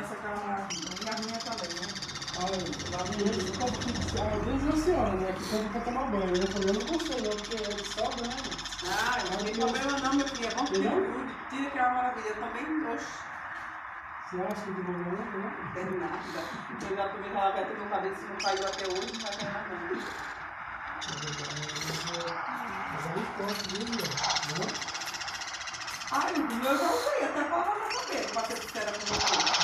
essa que é uma maravilha. E a minha também, né? Às vezes é a senhora, né? Que pede pra tomar banho. Eu falei, eu não consigo, não, porque é só banho. Ah, não tem problema não, meu filho. É bom que tira tudo. Tira que é uma maravilha. Eu também, oxe. Você acha que de problema não? Não tem nada. Eu já tomei lavete no cabelo, se não caiu até hoje, não vai cair mais não. Mas aí pode, viu? Ai, o meu eu já usei, até pra lavar meu cabelo, pra ser sincera com você.